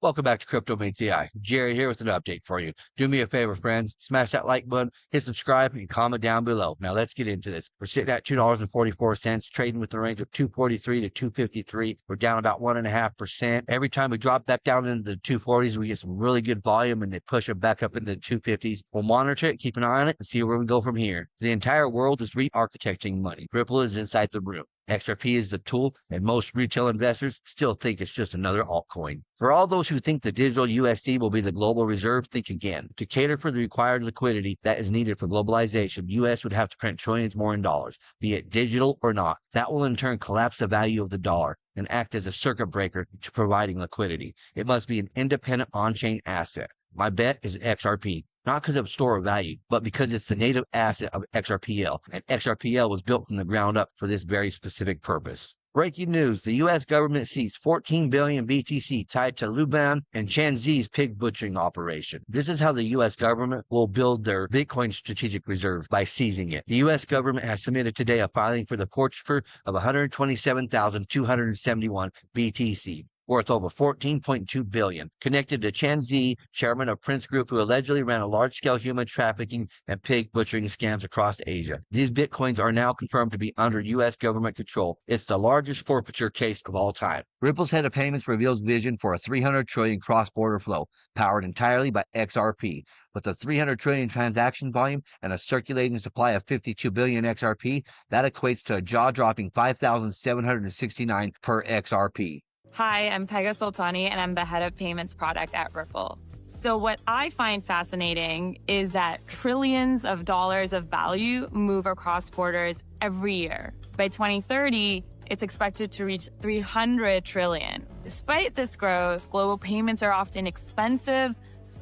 Welcome back to Crypto Meets AI. Jerry here with an update for you. Do me a favor, friends. Smash that like button, hit subscribe, and comment down below. Now let's get into this. We're sitting at $2.44, trading with the range of 243 to 253. We're down about 1.5%. Every time we drop back down into the 240s, we get some really good volume and they push it back up into the 250s. We'll monitor it, keep an eye on it, and see where we go from here. The entire world is re-architecting money. Ripple is inside the room. XRP is the tool, and most retail investors still think it's just another altcoin. For all those who think the digital USD will be the global reserve, think again. To cater for the required liquidity that is needed for globalization, US would have to print trillions more in dollars, be it digital or not. That will in turn collapse the value of the dollar and act as a circuit breaker to providing liquidity. It must be an independent on-chain asset. My bet is XRP. Not because of store of value, but because it's the native asset of XRPL, and XRPL was built from the ground up for this very specific purpose. Breaking news, the U.S. government seized 14 billion BTC tied to Luban and Shanxi's pig butchering operation. This is how the U.S. government will build their Bitcoin strategic reserve, by seizing it. The U.S. government has submitted today a filing for the forfeiture of 127,271 BTC. Worth over $14.2 billion, connected to Chen Zi, chairman of Prince Group, who allegedly ran a large-scale human trafficking and pig butchering scams across Asia. These bitcoins are now confirmed to be under U.S. government control. It's the largest forfeiture case of all time. Ripple's head of payments reveals vision for a 300 trillion cross-border flow, powered entirely by XRP. With a 300 trillion transaction volume and a circulating supply of 52 billion XRP, that equates to a jaw-dropping 5,769 per XRP. Hi, I'm Pega Soltani, and I'm the head of payments product at Ripple. So what I find fascinating is that trillions of dollars of value move across borders every year. By 2030, it's expected to reach 300 trillion. Despite this growth, global payments are often expensive,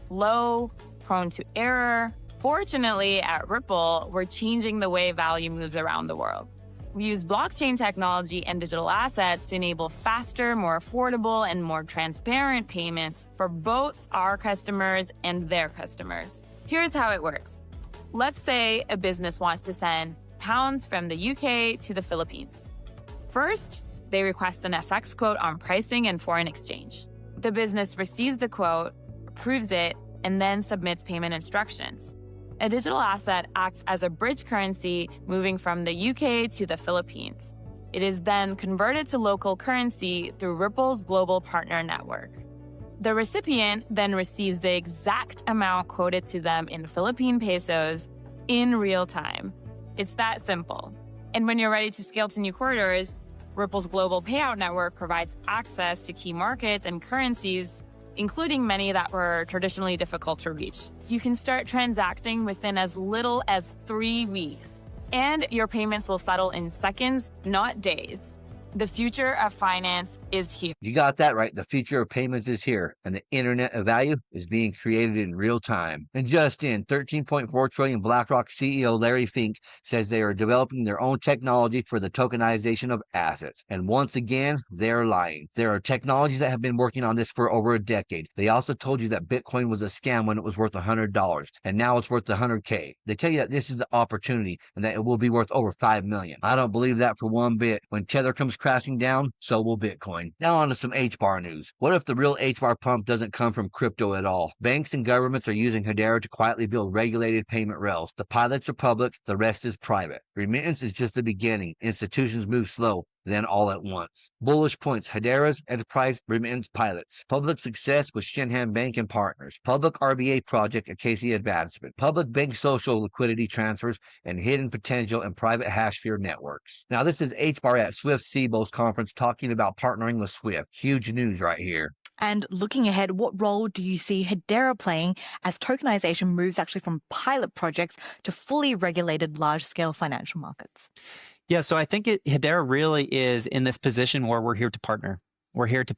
slow, prone to error. Fortunately, at Ripple, we're changing the way value moves around the world. We use blockchain technology and digital assets to enable faster, more affordable, and more transparent payments for both our customers and their customers. Here's how it works. Let's say a business wants to send pounds from the UK to the Philippines. First, they request an FX quote on pricing and foreign exchange. The business receives the quote, approves it, and then submits payment instructions. A digital asset acts as a bridge currency moving from the UK to the Philippines. It is then converted to local currency through Ripple's global partner network. The recipient then receives the exact amount quoted to them in Philippine pesos in real time. It's that simple. And when you're ready to scale to new corridors, Ripple's global payout network provides access to key markets and currencies, including many that were traditionally difficult to reach. You can start transacting within as little as 3 weeks, and your payments will settle in seconds, not days. The future of finance is here. You got that right. The future of payments is here, and the internet of value is being created in real time. And just in, 13.4 trillion BlackRock CEO Larry Fink says they are developing their own technology for the tokenization of assets. And once again, they're lying. There are technologies that have been working on this for over a decade. They also told you that Bitcoin was a scam when it was worth $100, and now it's worth $100K. They tell you that this is the opportunity and that it will be worth over $5 million. I don't believe that for one bit. When Tether comes crashing down, so will Bitcoin. Now on to some HBAR news. What if the real HBAR pump doesn't come from crypto at all? Banks and governments are using Hedera to quietly build regulated payment rails. The pilots are public, the rest is private. Remittance is just the beginning. Institutions move slow, then all at once. Bullish points: Hedera's enterprise remittance pilots. Public success with Shinhan Bank and partners. Public RBA project Acacia advancement. Public bank social liquidity transfers and hidden potential in private hashsphere networks. Now this is HBAR at Swift CBO's conference talking about partnering with Swift. Huge news right here. And looking ahead, what role do you see Hedera playing as tokenization moves actually from pilot projects to fully regulated large-scale financial markets? Yeah, so I think Hedera really is in this position where we're here to partner. We're here to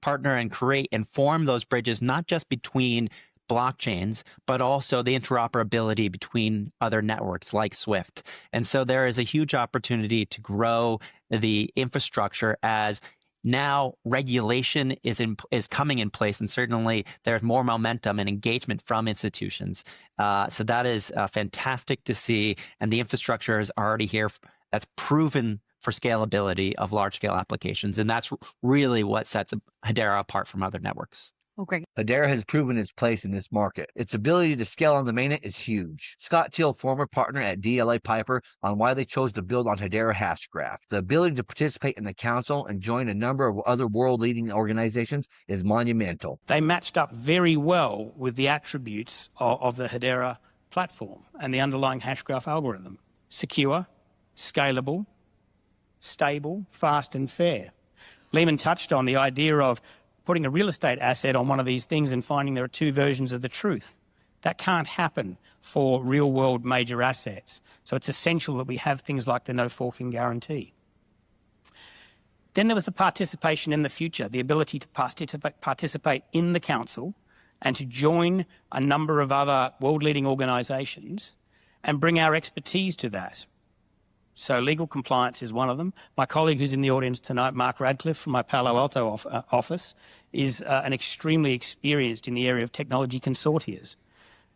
partner and create and form those bridges, not just between blockchains, but also the interoperability between other networks like Swift. And so there is a huge opportunity to grow the infrastructure as now regulation is coming in place, and certainly there's more momentum and engagement from institutions. So that is fantastic to see, and the infrastructure is already here. That's proven for scalability of large-scale applications, and that's really what sets Hedera apart from other networks. Oh, great. Hedera has proven its place in this market. Its ability to scale on the mainnet is huge. Scott Till, former partner at DLA Piper, on why they chose to build on Hedera Hashgraph. The ability to participate in the council and join a number of other world-leading organizations is monumental. They matched up very well with the attributes of the Hedera platform and the underlying Hashgraph algorithm. Secure, scalable, stable, fast and fair. Lehman touched on the idea of putting a real estate asset on one of these things and finding there are two versions of the truth. That can't happen for real-world major assets. So it's essential that we have things like the no forking guarantee. Then there was the participation in the future, the ability to participate in the council and to join a number of other world-leading organisations and bring our expertise to that. So legal compliance is one of them. My colleague who's in the audience tonight, Mark Radcliffe from my Palo Alto office, is an extremely experienced in the area of technology consortias.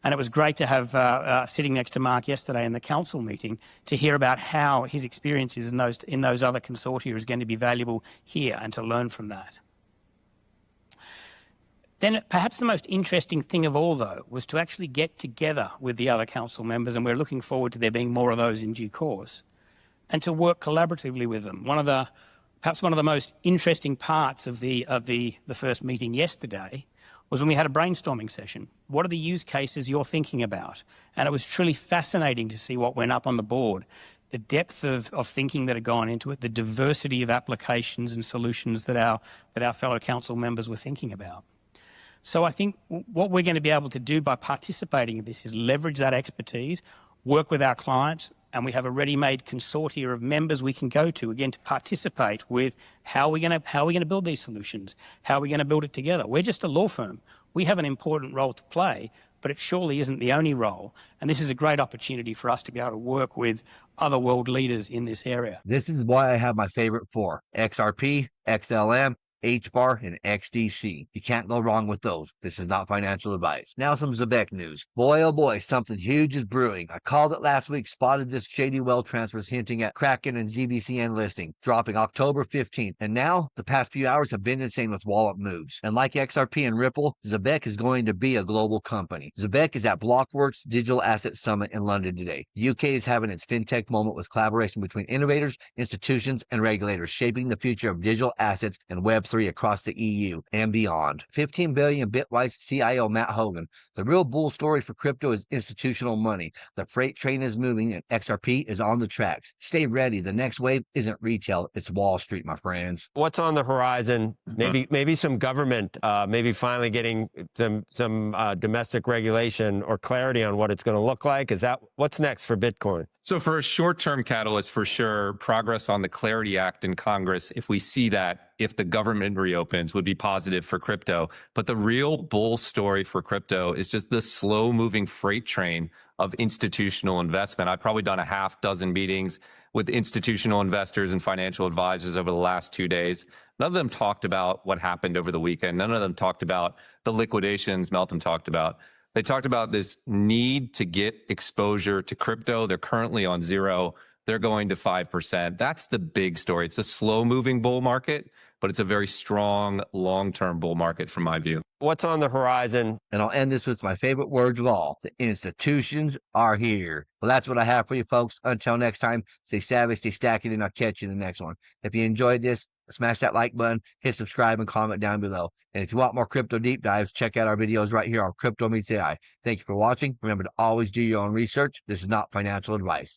And it was great to have sitting next to Mark yesterday in the council meeting to hear about how his experiences in those other consortia is going to be valuable here and to learn from that. Then perhaps the most interesting thing of all, though, was to actually get together with the other council members, and we're looking forward to there being more of those in due course, and to work collaboratively with them. Perhaps one of the most interesting parts of the first meeting yesterday was when we had a brainstorming session. What are the use cases you're thinking about? And it was truly fascinating to see what went up on the board, the depth of thinking that had gone into it, the diversity of applications and solutions that our fellow council members were thinking about. So I think what we're going to be able to do by participating in this is leverage that expertise, work with our clients, and we have a ready-made consortia of members we can go to, again, to participate with how are we going to build these solutions? How are we going to build it together? We're just a law firm. We have an important role to play, but it surely isn't the only role. And this is a great opportunity for us to be able to work with other world leaders in this area. This is why I have my favorite four: XRP, XLM, HBAR, and XDC. You can't go wrong with those. This is not financial advice. Now some ZBEC news. Boy, oh boy, something huge is brewing. I called it last week, spotted this shady wealth transfers hinting at Kraken and ZBCN listing, dropping October 15th. And now, the past few hours have been insane with wallet moves. And like XRP and Ripple, ZBEC is going to be a global company. ZBEC is at Blockworks Digital Asset Summit in London today. The UK is having its fintech moment with collaboration between innovators, institutions, and regulators, shaping the future of digital assets and Web3 across the EU and beyond. 15 billion Bitwise CIO Matt Hogan. The real bull story for crypto is institutional money. The freight train is moving and XRP is on the tracks. Stay ready. The next wave isn't retail, it's Wall Street, my friends. What's on the horizon? Maybe some government, maybe finally getting some domestic regulation or clarity on what it's going to look like. Is that what's next for Bitcoin? So for a short-term catalyst, for sure, progress on the Clarity Act in Congress, if we see that, if the government reopens, would be positive for crypto. But the real bull story for crypto is just the slow-moving freight train of institutional investment. I've probably done a half dozen meetings with institutional investors and financial advisors over the last 2 days. None of them talked about what happened over the weekend. None of them talked about the liquidations Meltem talked about. They talked about this need to get exposure to crypto. They're currently on 0. They're going to 5%. That's the big story. It's a slow-moving bull market, but it's a very strong long-term bull market from my view. What's on the horizon? And I'll end this with my favorite words of all. The institutions are here. Well, that's what I have for you folks. Until next time, stay savvy, stay stacking, and I'll catch you in the next one. If you enjoyed this, smash that like button, hit subscribe, and comment down below. And if you want more crypto deep dives, check out our videos right here on Crypto Meets AI. Thank you for watching. Remember to always do your own research. This is not financial advice.